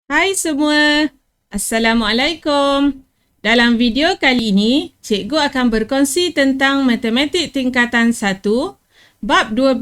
Hai semua, Assalamualaikum. Dalam video kali ini, cikgu akan berkongsi tentang matematik tingkatan 1, bab 12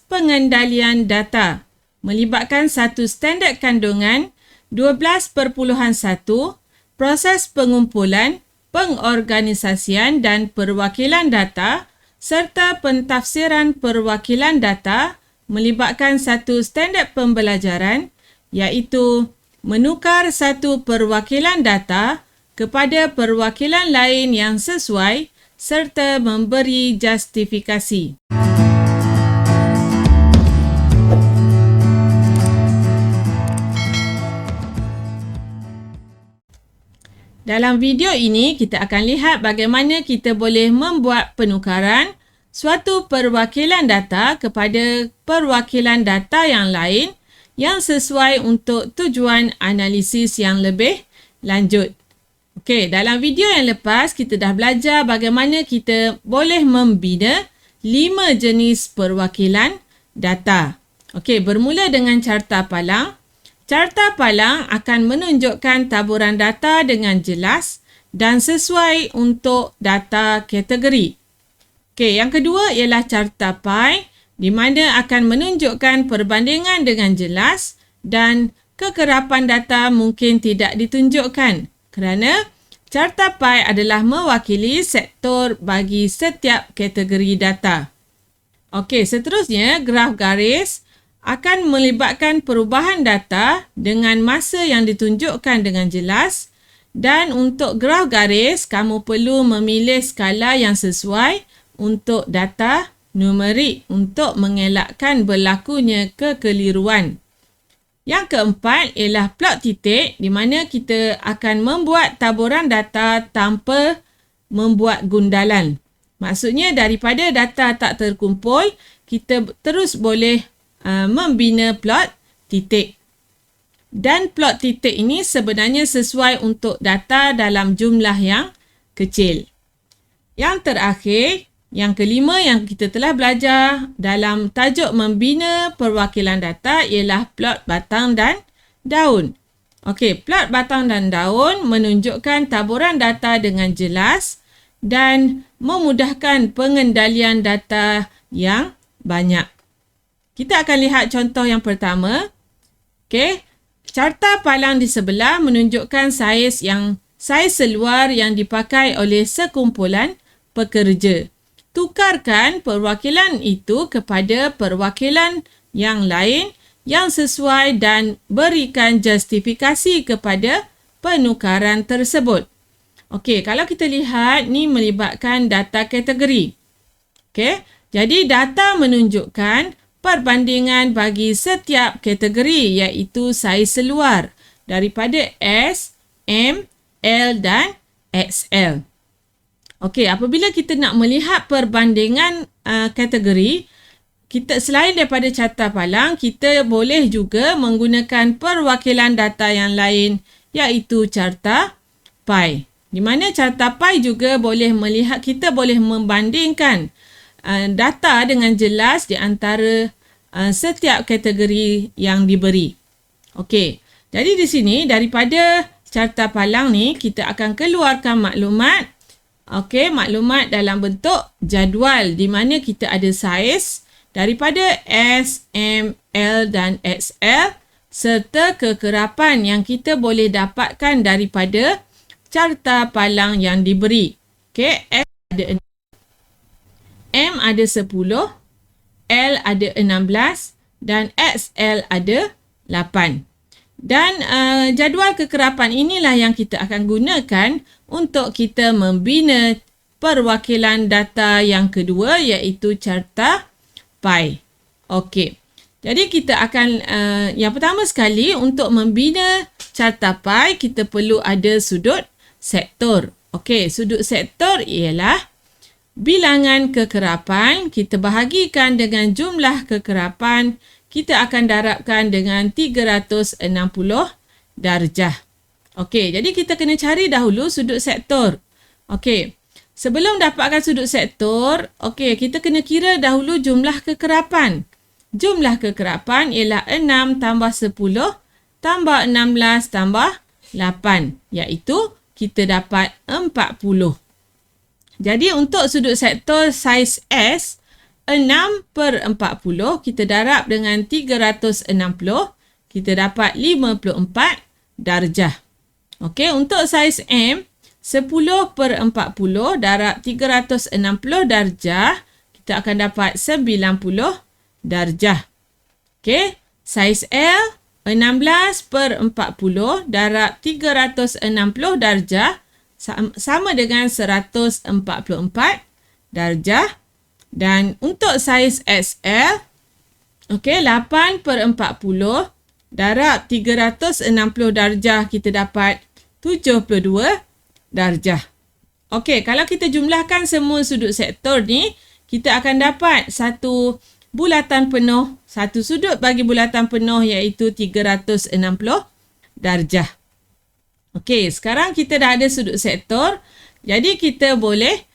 pengendalian data, melibatkan satu standard kandungan 12.1, proses pengumpulan, pengorganisasian dan perwakilan data serta pentafsiran perwakilan data melibatkan satu standard pembelajaran iaitu menukar satu perwakilan data kepada perwakilan lain yang sesuai serta memberi justifikasi. Dalam video ini, kita akan lihat bagaimana kita boleh membuat penukaran suatu perwakilan data kepada perwakilan data yang lain yang sesuai untuk tujuan analisis yang lebih lanjut. Okey, dalam video yang lepas, kita dah belajar bagaimana kita boleh membina 5 jenis perwakilan data. Okey, bermula dengan carta palang. Carta palang akan menunjukkan taburan data dengan jelas dan sesuai untuk data kategori. Okey, yang kedua ialah carta pie di mana akan menunjukkan perbandingan dengan jelas dan kekerapan data mungkin tidak ditunjukkan kerana carta pie adalah mewakili sektor bagi setiap kategori data. Okey, seterusnya graf garis akan melibatkan perubahan data dengan masa yang ditunjukkan dengan jelas dan untuk graf garis, kamu perlu memilih skala yang sesuai untuk data numerik untuk mengelakkan berlakunya kekeliruan. Yang keempat ialah plot titik di mana kita akan membuat taburan data tanpa membuat gundalan. Maksudnya daripada data tak terkumpul, kita terus boleh membina plot titik. Dan plot titik ini sebenarnya sesuai untuk data dalam jumlah yang kecil. Yang terakhir, yang kelima yang kita telah belajar dalam tajuk membina perwakilan data ialah plot batang dan daun. Okey, plot batang dan daun menunjukkan taburan data dengan jelas dan memudahkan pengendalian data yang banyak. Kita akan lihat contoh yang pertama. Okey, carta palang di sebelah menunjukkan saiz seluar yang dipakai oleh sekumpulan pekerja. Tukarkan perwakilan itu kepada perwakilan yang lain yang sesuai dan berikan justifikasi kepada penukaran tersebut. Okey, kalau kita lihat ni melibatkan data kategori. Okey, jadi data menunjukkan perbandingan bagi setiap kategori iaitu saiz seluar daripada S, M, L dan XL. Okey, apabila kita nak melihat perbandingan kategori, kita selain daripada carta palang, kita boleh juga menggunakan perwakilan data yang lain iaitu carta pie. Di mana carta pie juga boleh melihat, kita boleh membandingkan data dengan jelas di antara setiap kategori yang diberi. Okey, jadi di sini daripada carta palang ni kita akan keluarkan maklumat. Okey, maklumat dalam bentuk jadual di mana kita ada saiz daripada S, M, L dan XL serta kekerapan yang kita boleh dapatkan daripada carta palang yang diberi. Okey, S ada 6, M ada 10, L ada 16 dan XL ada 8. Dan jadual kekerapan inilah yang kita akan gunakan untuk kita membina perwakilan data yang kedua iaitu carta pie. Okey. Jadi kita akan yang pertama sekali untuk membina carta pie kita perlu ada sudut sektor. Okey, sudut sektor ialah bilangan kekerapan, kita bahagikan dengan jumlah kekerapan, kita akan darabkan dengan 360 darjah. Okey, jadi kita kena cari dahulu sudut sektor. Okey, sebelum dapatkan sudut sektor, okey, kita kena kira dahulu jumlah kekerapan. Jumlah kekerapan ialah 6 tambah 10 tambah 16 tambah 8, iaitu kita dapat 40. Jadi untuk sudut sektor saiz S, 6/40 kita darab dengan 360, kita dapat 54 darjah. Okey, untuk saiz M, 10/40 darab 360 darjah, kita akan dapat 90 darjah. Okey, saiz L, 16/40 darab 360 darjah sama dengan 144 darjah. Dan untuk saiz XL, okey, 8/40 darab 360 darjah, kita dapat 72 darjah. Okey, kalau kita jumlahkan semua sudut sektor ni, kita akan dapat satu bulatan penuh, satu sudut bagi bulatan penuh iaitu 360 darjah. Okey, sekarang kita dah ada sudut sektor, jadi kita boleh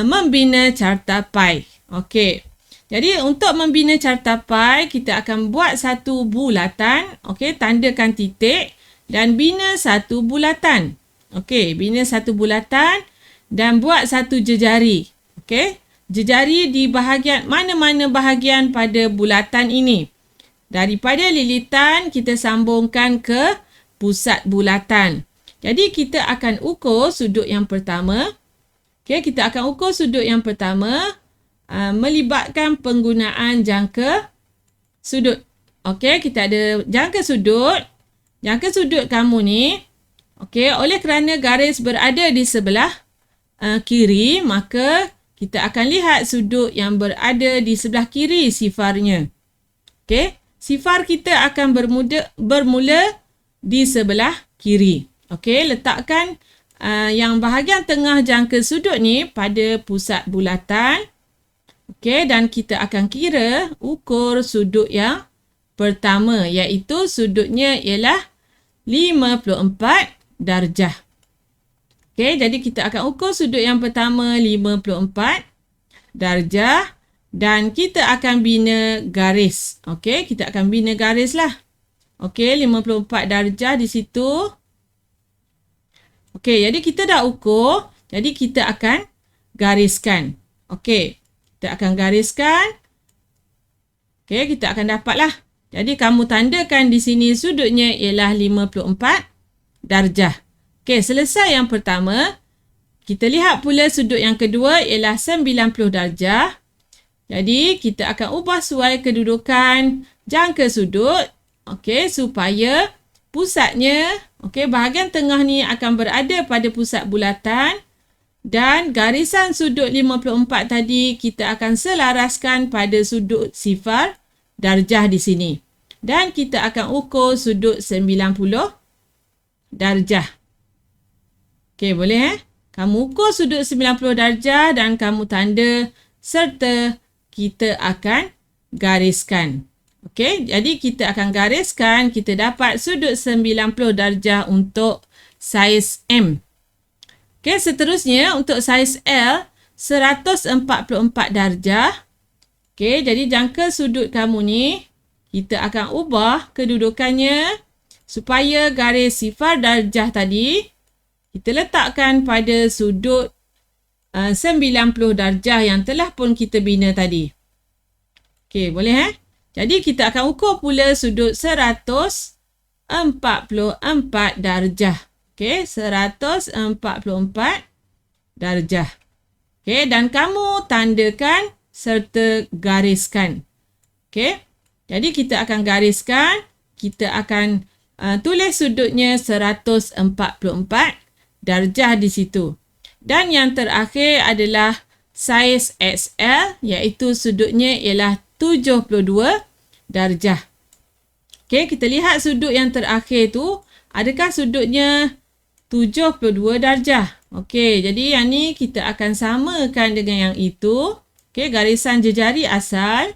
membina carta pi. Okey, jadi untuk membina carta pi, kita akan buat satu bulatan, okey, tandakan titik dan bina satu bulatan. Okey, bina satu bulatan dan buat satu jejari. Okey, jejari di bahagian mana-mana bahagian pada bulatan ini. Daripada lilitan, kita sambungkan ke pusat bulatan. Jadi, kita akan ukur sudut yang pertama. Okey, kita akan ukur sudut yang pertama melibatkan penggunaan jangka sudut. Okey, kita ada jangka sudut. Jangka sudut kamu ni, okey, oleh kerana garis berada di sebelah kiri, maka kita akan lihat sudut yang berada di sebelah kiri sifarnya. Okey, sifar kita akan bermula di sebelah kiri. Okey, letakkan yang bahagian tengah jangka sudut ni pada pusat bulatan. Okey, dan kita akan kira ukur sudut yang pertama, iaitu sudutnya ialah 54 darjah. Okey, jadi kita akan ukur sudut yang pertama 54 darjah dan kita akan bina garis. Okey, kita akan bina garis lah. Okey, 54 darjah di situ. Okey, jadi kita dah ukur, jadi kita akan gariskan. Okey, kita akan gariskan. Okey, kita akan dapatlah. Jadi kamu tandakan di sini sudutnya ialah 54 darjah. Okey, selesai yang pertama. Kita lihat pula sudut yang kedua ialah 90 darjah. Jadi kita akan ubah suai kedudukan jangka sudut. Okey, supaya pusatnya, okey, bahagian tengah ni akan berada pada pusat bulatan. Dan garisan sudut 54 tadi kita akan selaraskan pada sudut sifar darjah di sini. Dan kita akan ukur sudut 90 darjah. Okey, boleh Kamu ukur sudut 90 darjah dan kamu tanda serta kita akan gariskan. Okey, jadi kita akan gariskan, kita dapat sudut 90 darjah untuk saiz M. Okey, seterusnya untuk saiz L, 144 darjah. Okey, jadi jangka sudut kamu ni, kita akan ubah kedudukannya supaya garis sifar darjah tadi, kita letakkan pada sudut 90 darjah yang telah pun kita bina tadi. Okey, boleh Jadi kita akan ukur pula sudut 144 darjah. Okey, 144 darjah. Okey, dan kamu tandakan serta gariskan. Okey, jadi kita akan gariskan, kita akan tulis sudutnya 144 darjah di situ. Dan yang terakhir adalah saiz XL, iaitu sudutnya ialah 72 darjah. Okey, kita lihat sudut yang terakhir tu, adakah sudutnya 72 darjah. Okey, jadi yang ni kita akan samakan dengan yang itu. Okey, garisan jejari asal.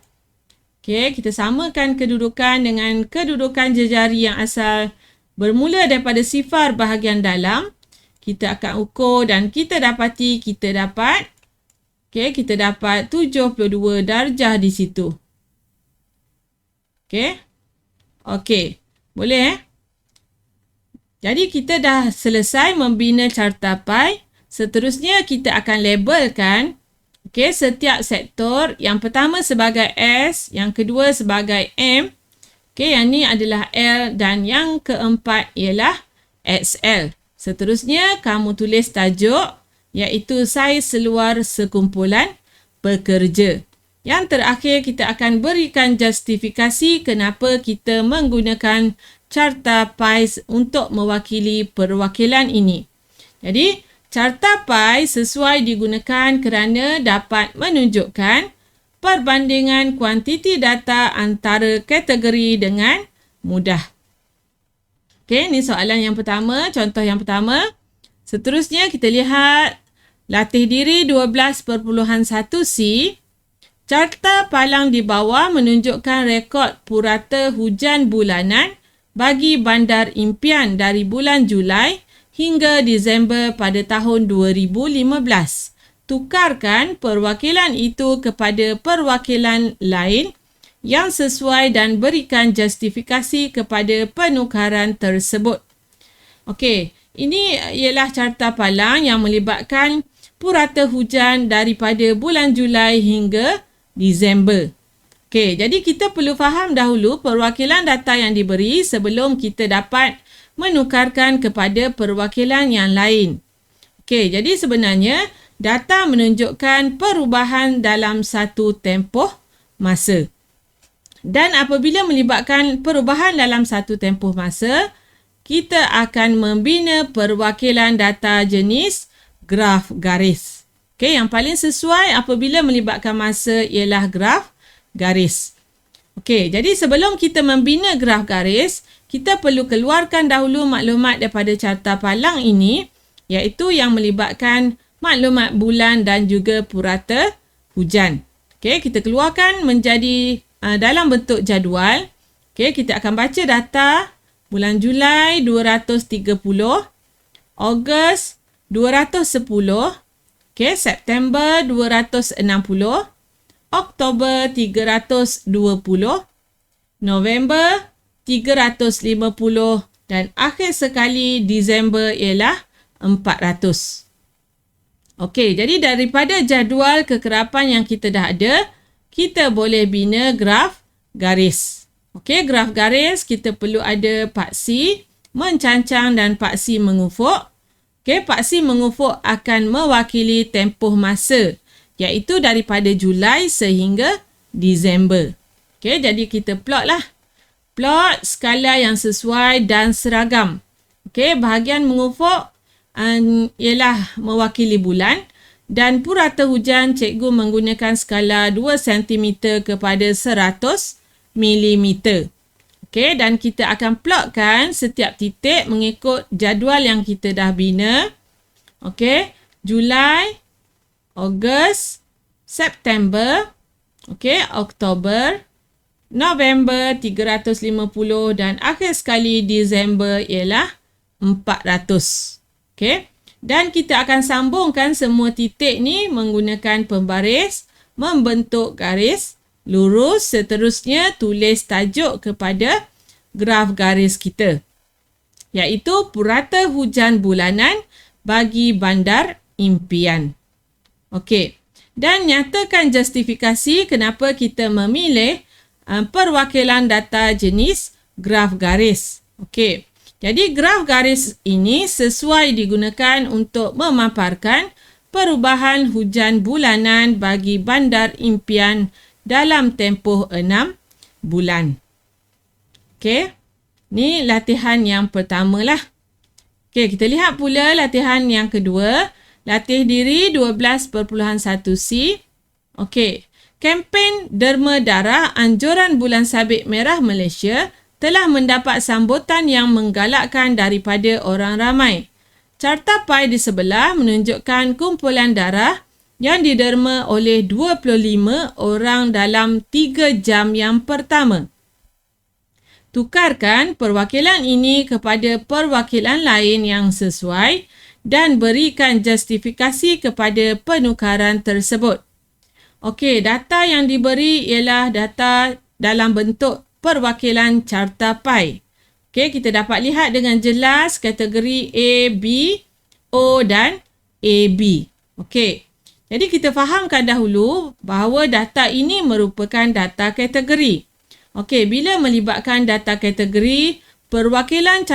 Okey, kita samakan kedudukan dengan kedudukan jejari yang asal bermula daripada sifar bahagian dalam. Kita akan ukur dan kita dapati kita dapat 72 darjah di situ. Okey. Okey. Boleh Jadi kita dah selesai membina carta pie. Seterusnya kita akan labelkan setiap sektor. Yang pertama sebagai S, yang kedua sebagai M. Yang ni adalah L dan yang keempat ialah XL. Seterusnya kamu tulis tajuk iaitu saiz seluar sekumpulan pekerja. Yang terakhir kita akan berikan justifikasi kenapa kita menggunakan carta pie untuk mewakili perwakilan ini. Jadi carta pie sesuai digunakan kerana dapat menunjukkan perbandingan kuantiti data antara kategori dengan mudah. Ini soalan yang pertama, contoh yang pertama. Seterusnya kita lihat latih diri 12.1C. Carta palang di bawah menunjukkan rekod purata hujan bulanan bagi Bandar Impian dari bulan Julai hingga Disember pada tahun 2015. Tukarkan perwakilan itu kepada perwakilan lain yang sesuai dan berikan justifikasi kepada penukaran tersebut. Ini ialah carta palang yang melibatkan purata hujan daripada bulan Julai hingga Disember. Jadi kita perlu faham dahulu perwakilan data yang diberi sebelum kita dapat menukarkan kepada perwakilan yang lain. Jadi sebenarnya data menunjukkan perubahan dalam satu tempoh masa. Dan apabila melibatkan perubahan dalam satu tempoh masa, kita akan membina perwakilan data jenis graf garis. Yang paling sesuai apabila melibatkan masa ialah graf garis. Jadi sebelum kita membina graf garis, kita perlu keluarkan dahulu maklumat daripada carta palang ini, iaitu yang melibatkan maklumat bulan dan juga purata hujan. Kita keluarkan menjadi dalam bentuk jadual. Kita akan baca data bulan Julai 230, Ogos 210, September 260, Oktober 320, November 350 dan akhir sekali Disember ialah 400. Jadi daripada jadual kekerapan yang kita dah ada, kita boleh bina graf garis. Graf garis kita perlu ada paksi mencancang dan paksi mengufuk. Paksi mengufuk akan mewakili tempoh masa, iaitu daripada Julai sehingga Disember. Jadi kita plot lah. Plot skala yang sesuai dan seragam. Bahagian mengufuk ialah mewakili bulan dan purata hujan cikgu menggunakan skala 2 cm kepada 100 mm. Dan kita akan plotkan setiap titik mengikut jadual yang kita dah bina. Julai, Ogos, September, Oktober, November 350 dan akhir sekali Disember ialah 400. Dan kita akan sambungkan semua titik ni menggunakan pembaris, membentuk garis lurus. Seterusnya tulis tajuk kepada graf garis kita, iaitu purata hujan bulanan bagi Bandar Impian. Dan nyatakan justifikasi kenapa kita memilih perwakilan data jenis graf garis. Jadi graf garis ini sesuai digunakan untuk memaparkan perubahan hujan bulanan bagi Bandar Impian dalam tempoh 6 bulan. Ni latihan yang pertama lah. Kita lihat pula latihan yang kedua. Latih diri 12.1C. Kempen Derma Darah Anjuran Bulan Sabit Merah Malaysia telah mendapat sambutan yang menggalakkan daripada orang ramai. Carta pie di sebelah menunjukkan kumpulan darah yang diderma oleh 25 orang dalam 3 jam yang pertama. Tukarkan perwakilan ini kepada perwakilan lain yang sesuai dan berikan justifikasi kepada penukaran tersebut. Data yang diberi ialah data dalam bentuk perwakilan carta pie. Okey, kita dapat lihat dengan jelas kategori A, B, O dan AB. Okey. Jadi kita fahamkan dahulu bahawa data ini merupakan data kategori. Okey, bila melibatkan data kategori, perwakilan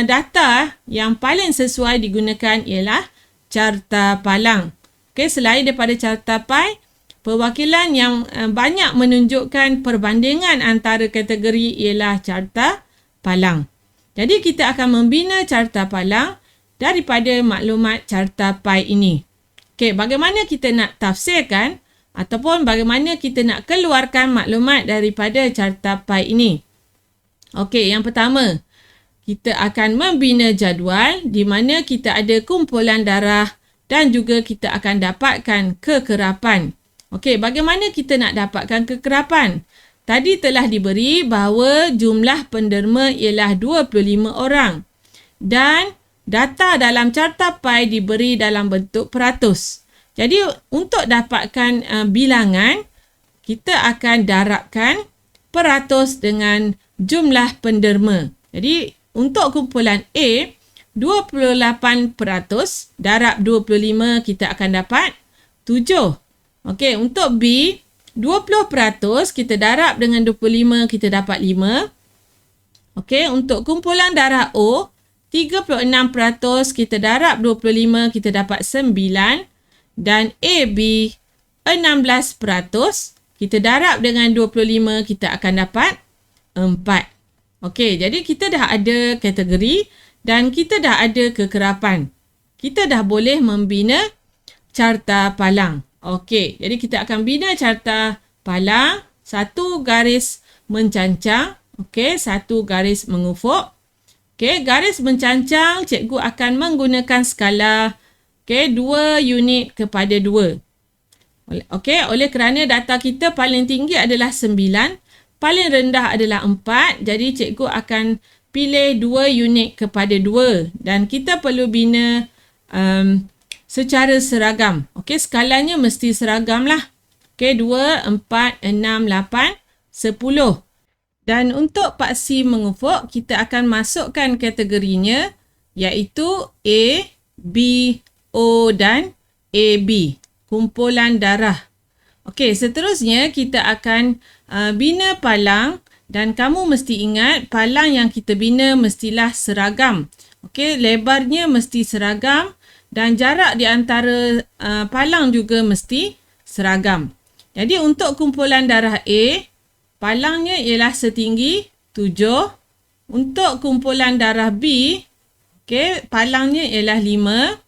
data yang paling sesuai digunakan ialah carta palang. Okey, selain daripada carta pi, perwakilan yang banyak menunjukkan perbandingan antara kategori ialah carta palang. Jadi kita akan membina carta palang daripada maklumat carta pi ini. Okey, bagaimana kita nak tafsirkan ataupun bagaimana kita nak keluarkan maklumat daripada carta pi ini? Okey, yang pertama, kita akan membina jadual di mana kita ada kumpulan darah dan juga kita akan dapatkan kekerapan. Okey, bagaimana kita nak dapatkan kekerapan? Tadi telah diberi bahawa jumlah penderma ialah 25 orang. Dan data dalam carta pi diberi dalam bentuk peratus. Jadi untuk dapatkan bilangan, kita akan darabkan peratus dengan jumlah penderma. Jadi untuk kumpulan A, 28% darab 25 kita akan dapat 7. Okey, untuk B, 20% kita darab dengan 25 kita dapat 5. Okey, untuk kumpulan darah O, 36% kita darab 25 kita dapat 9 dan AB 16% kita darab dengan 25 kita akan dapat 4. Okey, jadi kita dah ada kategori dan kita dah ada kekerapan. Kita dah boleh membina carta palang. Okey, jadi kita akan bina carta palang, satu garis mencancang, okey, satu garis mengufuk. Okey, garis mencancang cikgu akan menggunakan skala 2 unit kepada 2. Okey, oleh kerana data kita paling tinggi adalah 9, paling rendah adalah 4, jadi cikgu akan pilih 2 unit kepada 2 dan kita perlu bina secara seragam. Okey, skalanya mesti seragam lah. Okey, 2, 4, 6, 8, 10. Dan untuk paksi mengufuk, kita akan masukkan kategorinya iaitu A, B, O dan AB. Kumpulan darah. Okey, seterusnya kita akan bina palang dan kamu mesti ingat palang yang kita bina mestilah seragam. Okey, lebarnya mesti seragam dan jarak di antara palang juga mesti seragam. Jadi untuk kumpulan darah A, palangnya ialah setinggi 7. Untuk kumpulan darah B, okey, palangnya ialah 5.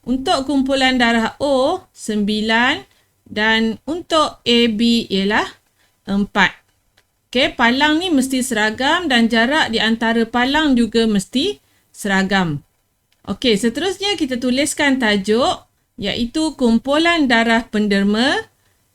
Untuk kumpulan darah O, 9. Dan untuk AB ialah 4. Okey, palang ni mesti seragam dan jarak di antara palang juga mesti seragam. Okey, seterusnya kita tuliskan tajuk iaitu kumpulan darah penderma.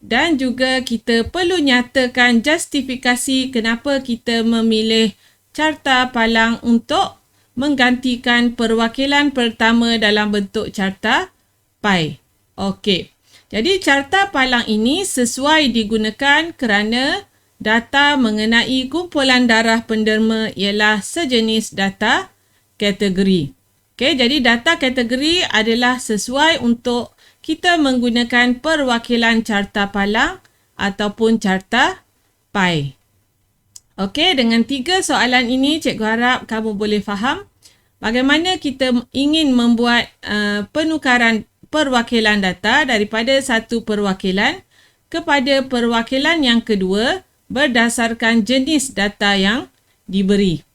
Dan juga kita perlu nyatakan justifikasi kenapa kita memilih carta palang untuk menggantikan perwakilan pertama dalam bentuk carta pi. Okey. Jadi carta palang ini sesuai digunakan kerana data mengenai kumpulan darah penderma ialah sejenis data kategori. Okey, jadi data kategori adalah sesuai untuk kita menggunakan perwakilan carta palang ataupun carta pi. Okey, dengan 3 soalan ini cikgu harap kamu boleh faham bagaimana kita ingin membuat penukaran perwakilan data daripada satu perwakilan kepada perwakilan yang kedua berdasarkan jenis data yang diberi.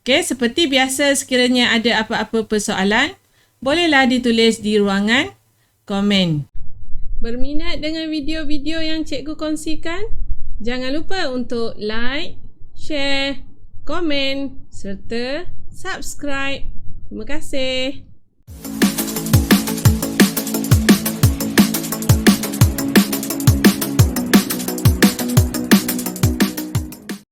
Okey, seperti biasa sekiranya ada apa-apa persoalan, bolehlah ditulis di ruangan komen. Berminat dengan video-video yang cikgu kongsikan? Jangan lupa untuk like, share, komen serta subscribe. Terima kasih.